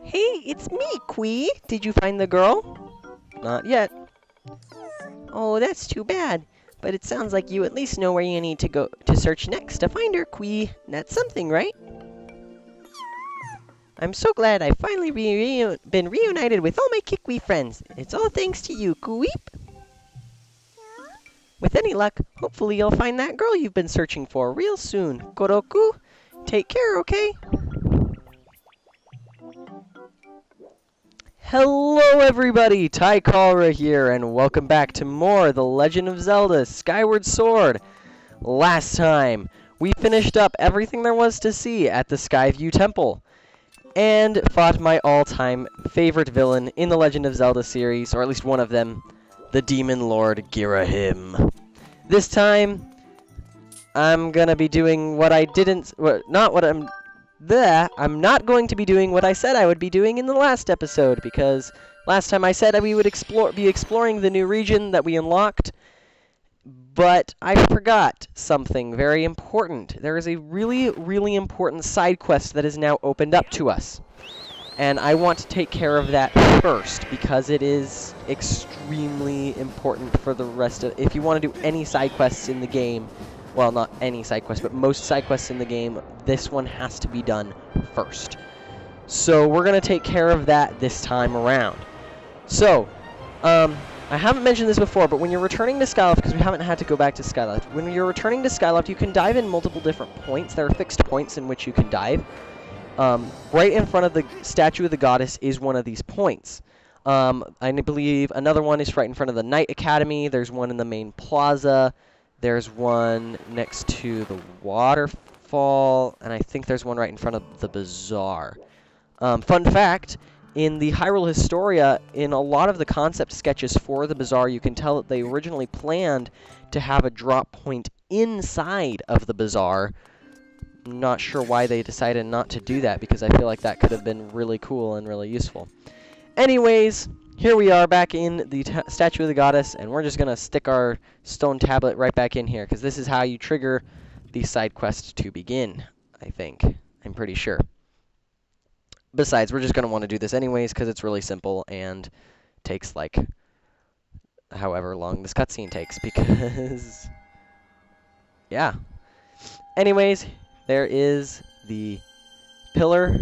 Hey, it's me, Quee. Did you find the girl? Not yet. Oh, that's too bad. But it sounds like you at least know where you need to go to search next to find her, Quee. That's something, right? I'm so glad I've finally been reunited with all my Kikwee friends. It's all thanks to you, Queep. With any luck, hopefully you'll find that girl you've been searching for real soon. Koroku, take care, okay? Hello everybody, Tykalra here, and welcome back to more The Legend of Zelda Skyward Sword. Last time, we finished up everything there was to see at the Skyview Temple, and fought my all-time favorite villain in the Legend of Zelda series, or at least one of them, the Demon Lord Girahim. This time, I'm gonna be doing what I didn't, I'm not going to be doing what I said I would be doing in the last episode, because last time I said that we would be exploring the new region that we unlocked, but I forgot something very important. There is a really, really important side quest that is now opened up to us, and I want to take care of that first, because it is extremely important for the rest of... If you want to do any side quests in the game, well, not any side quest, but most side quests in the game, this one has to be done first. So we're going to take care of that this time around. So, I haven't mentioned this before, but when you're returning to Skyloft, because we haven't had to go back to Skyloft, when you're returning to Skyloft, you can dive in multiple different points. There are fixed points in which you can dive. Right in front of the statue of the goddess is one of these points. I believe another one is right in front of the Knight Academy. There's one in the main plaza. There's one next to the waterfall, and I think there's one right in front of the bazaar. Fun fact, in the Hyrule Historia, in a lot of the concept sketches for the bazaar, you can tell that they originally planned to have a drop point inside of the bazaar. Not sure why they decided not to do that, because I feel like that could have been really cool and really useful. Anyways, here we are back in the statue of the goddess, and we're just going to stick our stone tablet right back in here, because this is how you trigger the side quest to begin, I think. I'm pretty sure. Besides, we're just going to want to do this anyways, because it's really simple and takes, like, however long this cutscene takes, because... yeah. Anyways, there is the pillar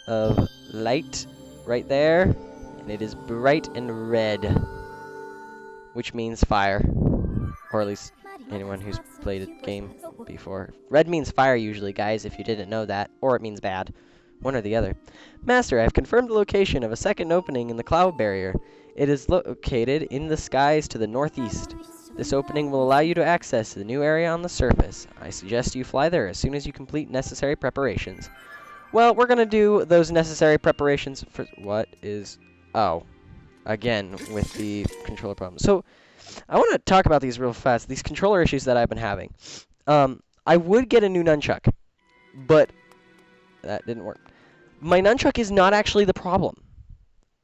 of light right there. And it is bright and red, which means fire, or at least anyone who's played a game before. Red means fire usually, guys, if you didn't know that, or it means bad, one or the other. Master, I've confirmed the location of a second opening in the cloud barrier. It is located in the skies to the northeast. This opening will allow you to access the new area on the surface. I suggest you fly there as soon as you complete necessary preparations. Well, we're going to do those necessary preparations for... What is... Oh, again, with the controller problem. So, I want to talk about these real fast, these controller issues that I've been having. I would get a new nunchuck, but that didn't work. My nunchuck is not actually the problem.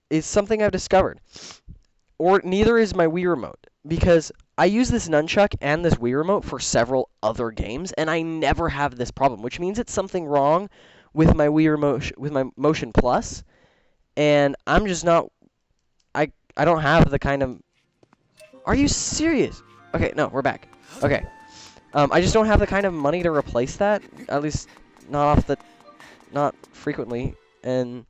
It's something I've discovered. Or neither is my Wii Remote, because I use this nunchuck and this Wii Remote for several other games, and I never have this problem, which means it's something wrong with my Wii Remote, with my Motion Plus. And I'm just not... I don't have the kind of... Are you serious? Okay, no, we're back. Okay. I just don't have the kind of money to replace that. At least, not frequently. And...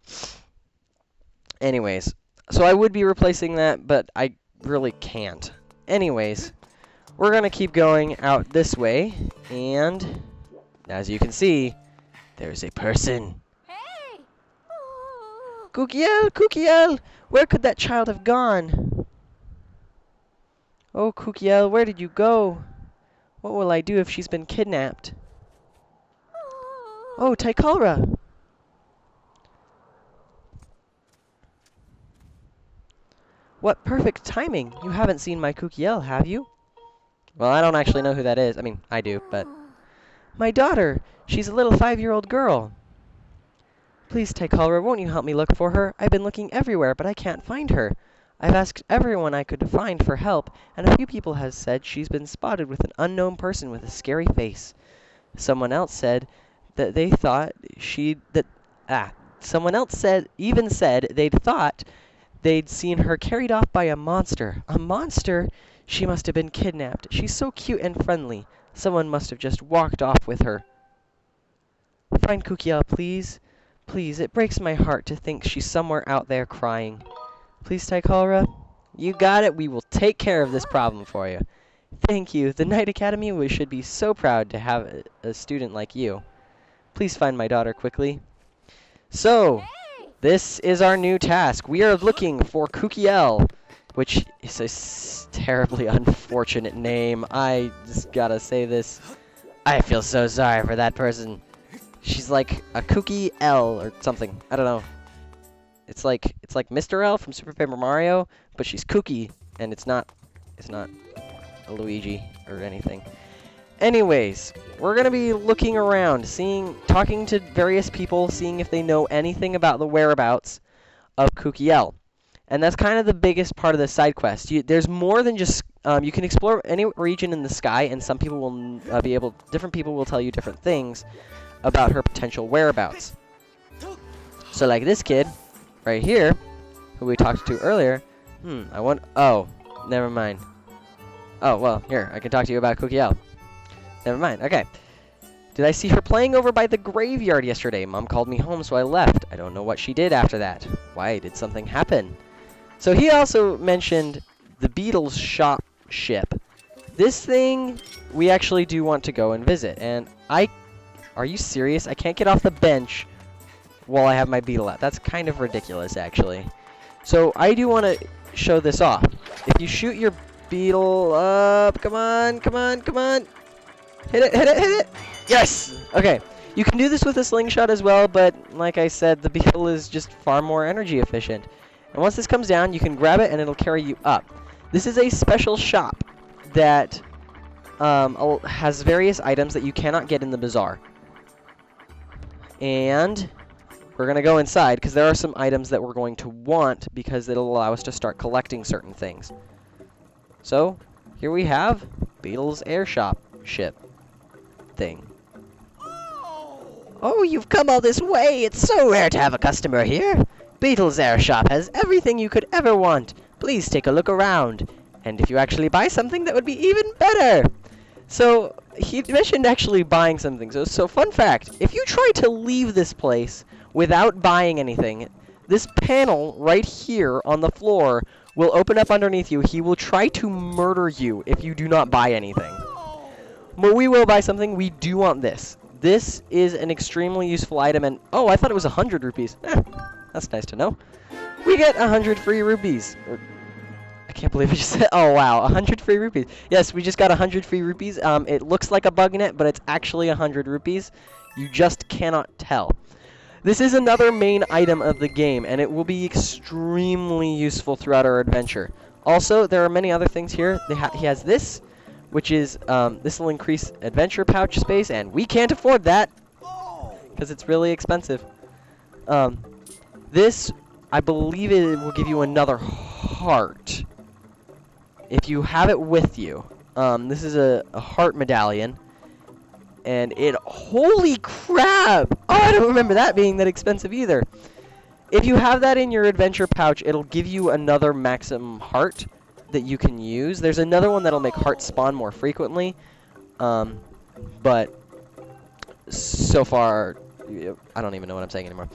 anyways. So I would be replacing that, but I really can't. Anyways. We're going to keep going out this way. And... as you can see, there's a person. Kukiel! Where could that child have gone? Oh, Kukiel, where did you go? What will I do if she's been kidnapped? Oh, Tykalra! What perfect timing! You haven't seen my Kukiel, have you? Well, I don't actually know who that is. I mean, I do, but... My daughter! She's a little 5-year-old girl. Please, Tykalra, won't you help me look for her? I've been looking everywhere, but I can't find her. I've asked everyone I could find for help, and a few people have said she's been spotted with an unknown person with a scary face. Someone else said that they thought someone else said they'd thought they'd seen her carried off by a monster. A monster? She must have been kidnapped. She's so cute and friendly. Someone must have just walked off with her. Find Kukiel, please. Please, it breaks my heart to think she's somewhere out there crying. Please, Tycholra? You got it. We will take care of this problem for you. Thank you. The Knight Academy should be so proud to have a student like you. Please find my daughter quickly. So, this is our new task. We are looking for Kukiel, which is a terribly unfortunate name. I just gotta say this. I feel so sorry for that person. She's like a Kooky L or something. I don't know. It's like Mr. L from Super Paper Mario, but she's kooky, and it's not a Luigi or anything. Anyways, we're gonna be looking around, talking to various people, seeing if they know anything about the whereabouts of Kukiel. And that's kind of the biggest part of the side quest. There's more than just you can explore any region in the sky, and some people will different people will tell you different things about her potential whereabouts. So like this kid right here, who we talked to earlier. Oh, never mind. Oh, well, here, I can talk to you about Kukiel. Never mind, okay. Did I see her playing over by the graveyard yesterday? Mom called me home, so I left. I don't know what she did after that. Why did something happen? So he also mentioned the Beatles shop ship. This thing, we actually do want to go and visit. And are you serious? I can't get off the bench while I have my Beetle out. That's kind of ridiculous, actually. So I do want to show this off. If you shoot your Beetle up, come on. Hit it. Yes! Okay. You can do this with a slingshot as well, but like I said, the Beetle is just far more energy efficient. And once this comes down, you can grab it and it'll carry you up. This is a special shop that has various items that you cannot get in the bazaar. And we're going to go inside because there are some items that we're going to want because it'll allow us to start collecting certain things. So, here we have Beatles Air Shop ship thing. Oh, you've come all this way. It's so rare to have a customer here. Beatles Air Shop has everything you could ever want. Please take a look around. And if you actually buy something, that would be even better. So, he mentioned actually buying something. So fun fact, if you try to leave this place without buying anything, this panel right here on the floor will open up underneath you. He will try to murder you if you do not buy anything. But we will buy something. We do want this. This is an extremely useful item, and oh, I thought it was 100 rupees. That's nice to know. We get 100 free rupees. I can't believe I just said, oh wow, 100 free rupees. Yes, we just got 100 free rupees. It looks like a bug net, but it's actually 100 rupees. You just cannot tell. This is another main item of the game, and it will be extremely useful throughout our adventure. Also, there are many other things here. He has this, which is, this will increase adventure pouch space, and we can't afford that because it's really expensive. This, I believe it will give you another heart if you have it with you. This is a heart medallion, and holy crap! Oh, I don't remember that being that expensive either. If you have that in your adventure pouch, it'll give you another maximum heart that you can use. There's another one that'll make hearts spawn more frequently, but so far, I don't even know what I'm saying anymore.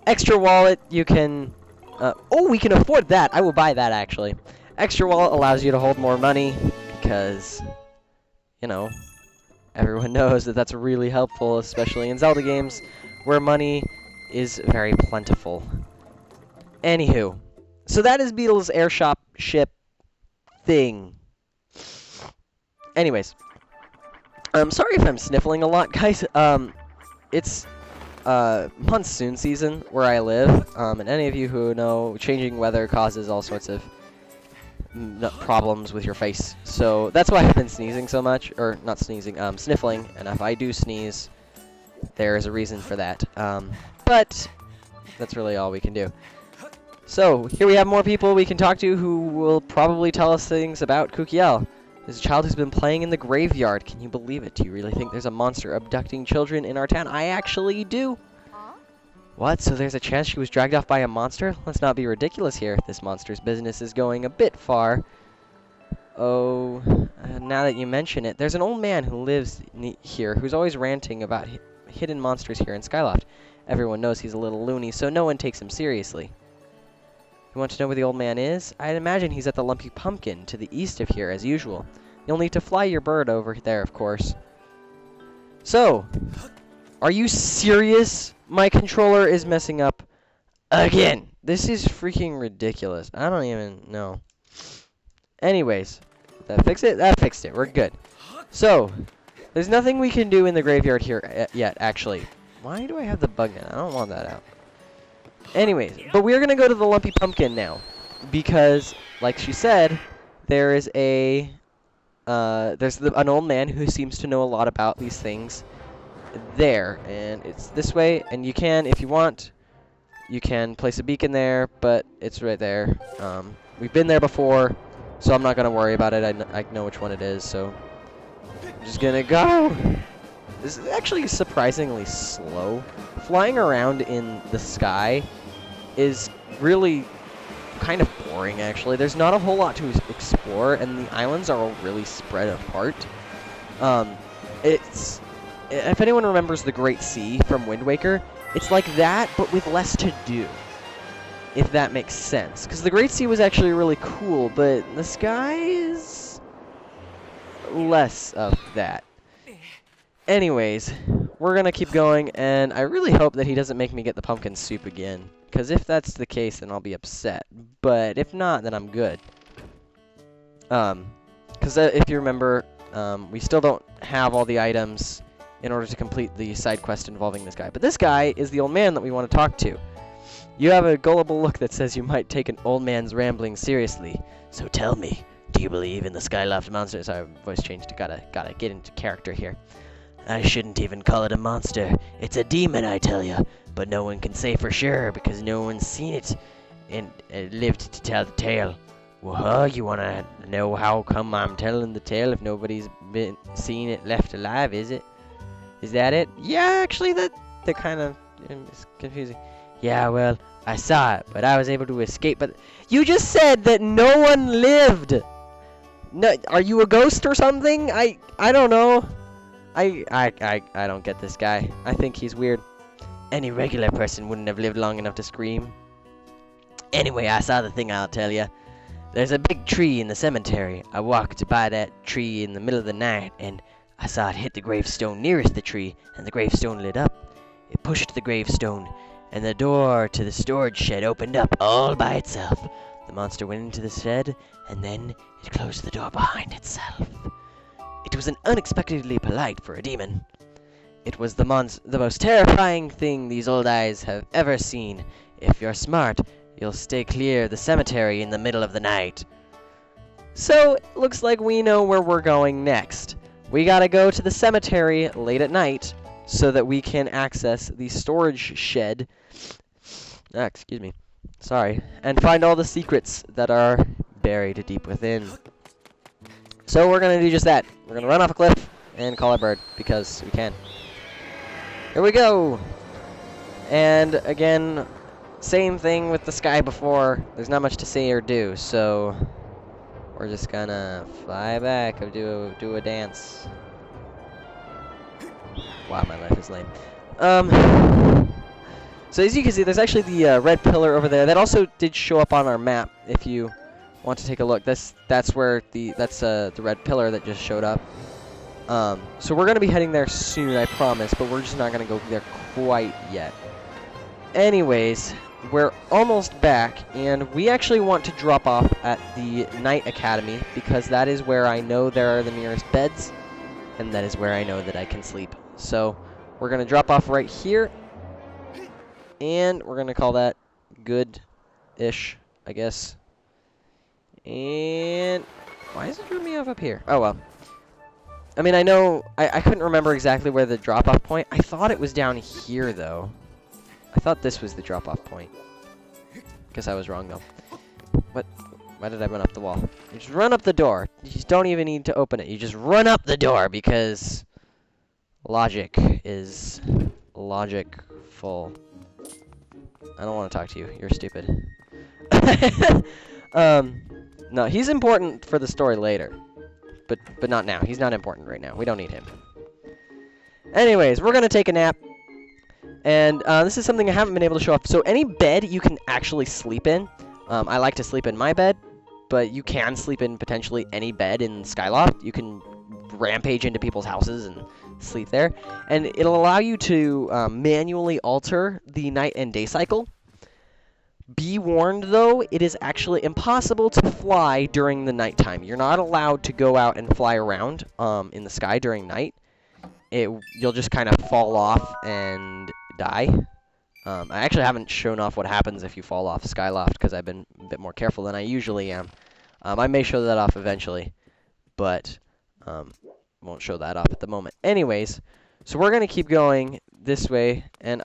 Extra wallet, you can... oh, we can afford that. I will buy that, actually. Extra wallet allows you to hold more money because, you know, everyone knows that that's really helpful, especially in Zelda games where money is very plentiful. Anywho, so that is Beatles Air Shop ship thing. Anyways, I'm sorry if I'm sniffling a lot, guys. It's monsoon season where I live, and any of you who know, changing weather causes all sorts of problems with your face. So that's why I've been sneezing so much, or not sneezing, sniffling. And if I do sneeze, there is a reason for that. But that's really all we can do. So here we have more people we can talk to who will probably tell us things about Kukiel. There's a child who's been playing in the graveyard. Can you believe it? Do you really think there's a monster abducting children in our town? I actually do. What? So there's a chance she was dragged off by a monster? Let's not be ridiculous here. This monster's business is going a bit far. Oh, now that you mention it, there's an old man who lives here who's always ranting about hidden monsters here in Skyloft. Everyone knows he's a little loony, so no one takes him seriously. You want to know where the old man is? I'd imagine he's at the Lumpy Pumpkin, to the east of here, as usual. You'll need to fly your bird over there, of course. So, are you serious? My controller is messing up again. This is freaking ridiculous. I don't even know. Anyways, that fix it? That fixed it. We're good. So, there's nothing we can do in the graveyard here yet, actually. Why do I have the bug in? I don't want that out. Anyways, but we're going to go to the Lumpy Pumpkin now. Because, like she said, there is an old man who seems to know a lot about these things there. And it's this way, and you can, if you want, you can place a beacon there, but it's right there. We've been there before. So I'm not going to worry about it. I know which one it is, so I'm just going to go. This is actually surprisingly slow. Flying around in the sky is really kind of boring, actually. There's not a whole lot to explore, and the islands are all really spread apart. If anyone remembers the Great Sea from Wind Waker, it's like that, but with less to do. If that makes sense. Because the Great Sea was actually really cool, but the sky is less of that. Anyways, we're going to keep going, and I really hope that he doesn't make me get the pumpkin soup again. Because if that's the case, then I'll be upset. But if not, then I'm good. Because if you remember, we still don't have all the items in order to complete the side quest involving this guy. But this guy is the old man that we want to talk to. You have a gullible look that says you might take an old man's rambling seriously. So tell me, do you believe in the Skyloft monster? Sorry, voice changed. Gotta get into character here. I shouldn't even call it a monster. It's a demon, I tell ya. But no one can say for sure because no one's seen it and lived to tell the tale. Well, you wanna know how come I'm telling the tale if nobody's been seen it left alive? Is it? Is that it? Yeah, actually, that kind of is confusing. Yeah, well, I saw it, but I was able to escape. But you just said that no one lived. No, are you a ghost or something? I don't know. I don't get this guy. I think he's weird. Any regular person wouldn't have lived long enough to scream. Anyway, I saw the thing, I'll tell you. There's a big tree in the cemetery. I walked by that tree in the middle of the night, and I saw it hit the gravestone nearest the tree, and the gravestone lit up. It pushed the gravestone, and the door to the storage shed opened up all by itself. The monster went into the shed, and then it closed the door behind itself. It was an unexpectedly polite for a demon. It was the most terrifying thing these old eyes have ever seen. If you're smart, you'll stay clear of the cemetery in the middle of the night. So, it looks like we know where we're going next. We gotta go to the cemetery late at night so that we can access the storage shed. Excuse me. Sorry. And find all the secrets that are buried deep within. So we're gonna do just that. We're gonna run off a cliff and call our bird because we can. Here we go! And again, same thing with the sky before. There's not much to say or do, so we're just gonna fly back and do a dance. Wow, my life is lame. So as you can see, there's actually the red pillar over there. That also did show up on our map. If you want to take a look, that's where the red pillar that just showed up. So we're gonna be heading there soon, I promise. But we're just not gonna go there quite yet. Anyways, we're almost back, and we actually want to drop off at the Night Academy because that is where I know there are the nearest beds, and that is where I know that I can sleep. So we're gonna drop off right here. And we're going to call that good-ish, I guess. And why is it throwing me off up here? Oh, well. I mean, I know, I couldn't remember exactly where the drop-off point. I thought it was down here, though. I thought this was the drop-off point. Guess I was wrong, though. What? Why did I run up the wall? You just run up the door. You just don't even need to open it. You just run up the door because logic is logicful. I don't want to talk to you. You're stupid. No, he's important for the story later. But not now. He's not important right now. We don't need him. Anyways, we're going to take a nap. And this is something I haven't been able to show off. So any bed you can actually sleep in. I like to sleep in my bed. But you can sleep in potentially any bed in Skyloft. You can rampage into people's houses and sleep there. And it'll allow you to manually alter the night and day cycle. Be warned, though, it is actually impossible to fly during the nighttime. You're not allowed to go out and fly around in the sky during night. You'll just kind of fall off and die. I actually haven't shown off what happens if you fall off Skyloft because I've been a bit more careful than I usually am. I may show that off eventually, but won't show that off at the moment. Anyways, so we're going to keep going this way, and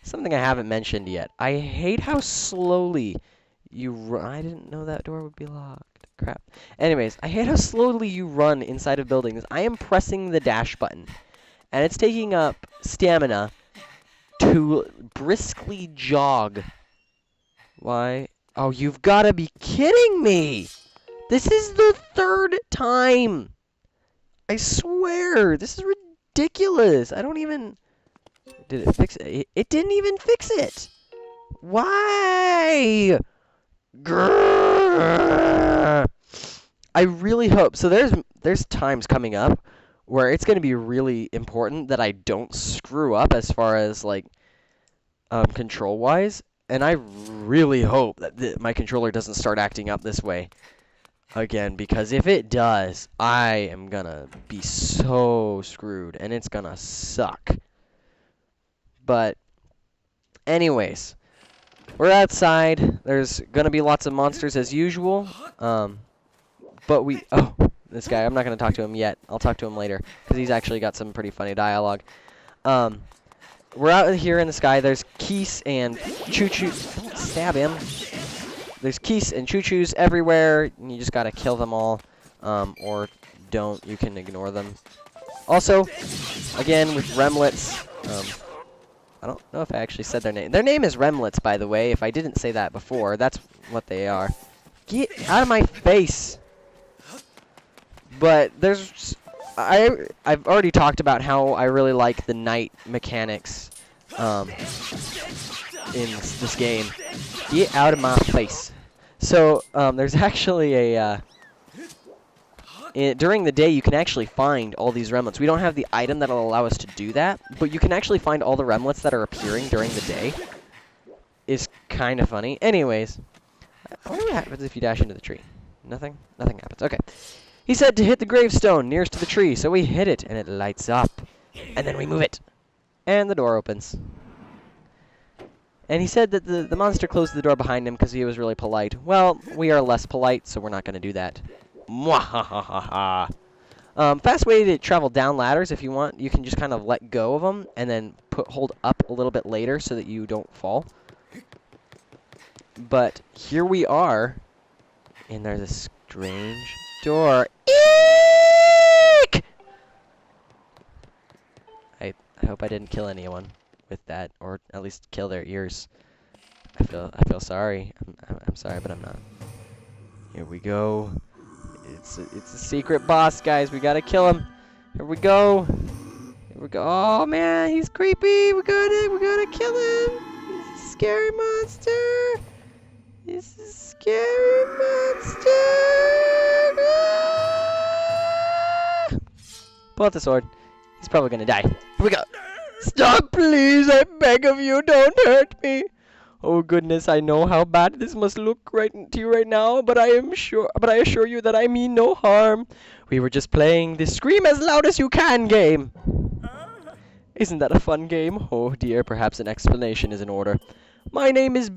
something I haven't mentioned yet. I hate how slowly you run. I didn't know that door would be locked. Crap. Anyways, I hate how slowly you run inside of buildings. I am pressing the dash button, and it's taking up stamina to briskly jog. Why? Oh, you've got to be kidding me! This is the third time! I swear! This is ridiculous! I don't even... Did it fix it? It didn't even fix it! Why? Grrr. I really hope... So there's times coming up where it's going to be really important that I don't screw up as far as, like, control-wise. And I really hope that my controller doesn't start acting up this way again, because if it does, I am gonna be so screwed, and it's gonna suck. But anyways, we're outside. There's gonna be lots of monsters as usual. But this guy, I'm not gonna talk to him yet. I'll talk to him later, because he's actually got some pretty funny dialogue. We're out here in the sky. There's Keese and Choo-Choo. Don't stab him. There's Keese and Choo-Choos everywhere. And you just gotta kill them all. Or don't. You can ignore them. Also, again, with Remlets. I don't know if I actually said their name. Their name is Remlets, by the way. If I didn't say that before, that's what they are. Get out of my face! But there's... I've already talked about how I really like the night mechanics in this game. Get out of my face. So there's actually a during the day you can actually find all these remnants. We don't have the item that'll allow us to do that, but you can actually find all the remnants that are appearing during the day. It's kind of funny. Anyways, I wonder what happens if you dash into the tree. Nothing? Nothing happens. Okay. He said to hit the gravestone nearest to the tree, so we hit it, and it lights up. And then we move it. And the door opens. And he said that the monster closed the door behind him because he was really polite. Well, we are less polite, so we're not going to do that. Mwahahaha. Fast way to travel down ladders, if you want. You can just kind of let go of them, and then hold up a little bit later so that you don't fall. But here we are. And there's a strange... door. Eek! I hope I didn't kill anyone with that, or at least kill their ears. I feel sorry. I'm sorry, but I'm not. Here we go. It's a secret boss, guys. We gotta kill him. Here we go. Here we go. Oh man, he's creepy. We gotta kill him. He's a scary monster. This is a scary monster. Pull out the sword. He's probably gonna die. Here we go. Stop, please. I beg of you. Don't hurt me. Oh goodness, I know how bad this must look to you right now, but I assure you that I mean no harm. We were just playing the scream as loud as you can game. Isn't that a fun game? Oh dear, perhaps an explanation is in order. My name is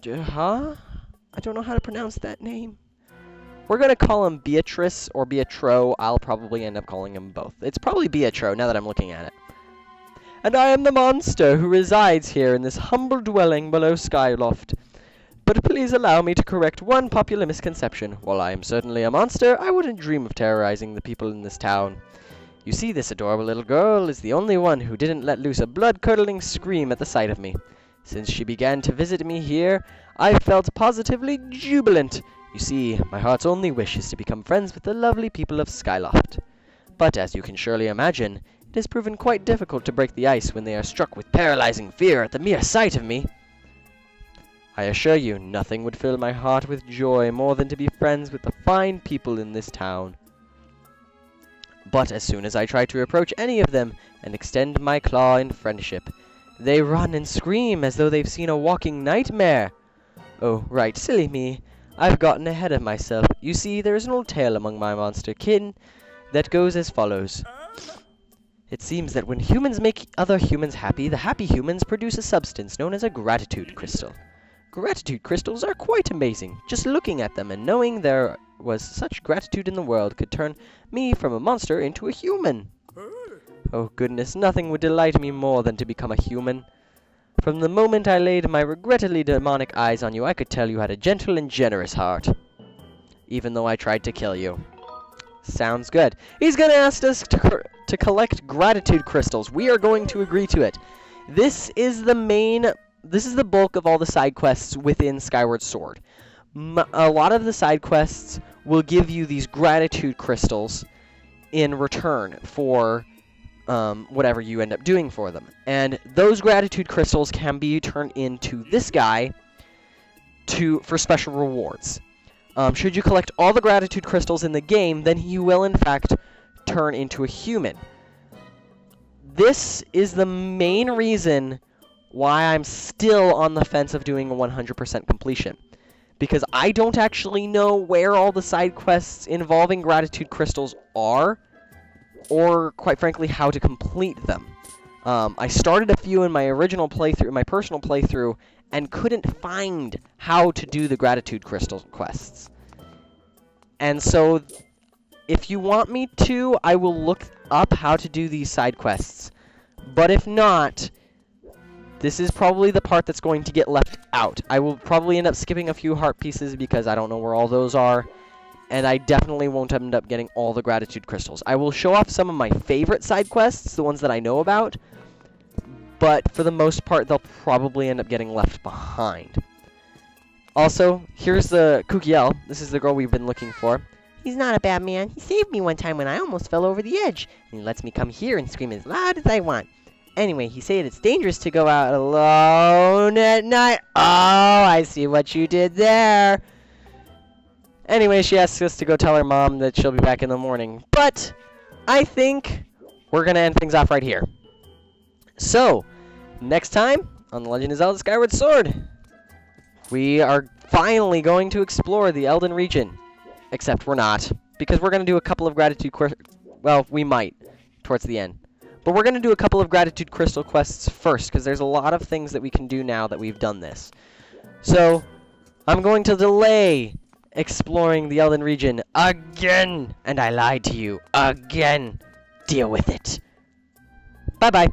Huh? I don't know how to pronounce that name. We're going to call him Beatrice or Beatro. I'll probably end up calling him both. It's probably Beatro now that I'm looking at it. And I am the monster who resides here in this humble dwelling below Skyloft. But please allow me to correct one popular misconception. While I am certainly a monster, I wouldn't dream of terrorizing the people in this town. You see, this adorable little girl is the only one who didn't let loose a blood-curdling scream at the sight of me. Since she began to visit me here, I felt positively jubilant. You see, my heart's only wish is to become friends with the lovely people of Skyloft. But as you can surely imagine, it has proven quite difficult to break the ice when they are struck with paralyzing fear at the mere sight of me. I assure you, nothing would fill my heart with joy more than to be friends with the fine people in this town. But as soon as I try to approach any of them and extend my claw in friendship, they run and scream as though they've seen a walking nightmare. Oh, right, silly me. I've gotten ahead of myself. You see, there is an old tale among my monster kin that goes as follows. It seems that when humans make other humans happy, the happy humans produce a substance known as a gratitude crystal. Gratitude crystals are quite amazing. Just looking at them and knowing there was such gratitude in the world could turn me from a monster into a human. Oh goodness, nothing would delight me more than to become a human. From the moment I laid my regrettably demonic eyes on you, I could tell you had a gentle and generous heart. Even though I tried to kill you. Sounds good. He's gonna ask us to collect gratitude crystals. We are going to agree to it. This is the bulk of all the side quests within Skyward Sword. A lot of the side quests will give you these gratitude crystals in return for whatever you end up doing for them. And those gratitude crystals can be turned into this guy for special rewards. Should you collect all the gratitude crystals in the game, then you will in fact turn into a human. This is the main reason why I'm still on the fence of doing a 100% completion. Because I don't actually know where all the side quests involving gratitude crystals are, or quite frankly how to complete them. I started a few in my original playthrough, my personal playthrough, and couldn't find how to do the gratitude crystal quests. And so, if you want me to, I will look up how to do these side quests. But if not, this is probably the part that's going to get left out. I will probably end up skipping a few heart pieces because I don't know where all those are. And I definitely won't end up getting all the gratitude crystals. I will show off some of my favorite side quests, the ones that I know about. But for the most part, they'll probably end up getting left behind. Also, here's the Kukiel. This is the girl we've been looking for. He's not a bad man. He saved me one time when I almost fell over the edge. And he lets me come here and scream as loud as I want. Anyway, he said it's dangerous to go out alone at night. Oh, I see what you did there. Anyway, she asks us to go tell her mom that she'll be back in the morning. But I think we're going to end things off right here. So, next time on The Legend of Zelda Skyward Sword, we are finally going to explore the Elden region. Except we're not, because we're going to do a couple of gratitude well, we might, towards the end. But we're going to do a couple of gratitude crystal quests first, because there's a lot of things that we can do now that we've done this. So, I'm going to delay exploring the Elden region again, and I lied to you again. Deal with it. Bye-bye.